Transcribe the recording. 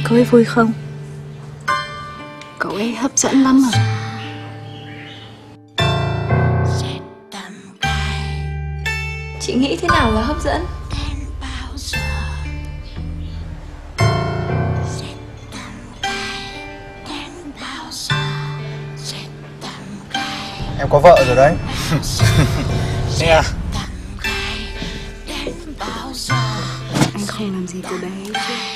cậu ấy vui không? Cậu ấy hấp dẫn lắm à? Chị nghĩ thế nào là hấp dẫn? Em có vợ rồi đấy. Nè, Anh không làm gì cô bé ấy chứ?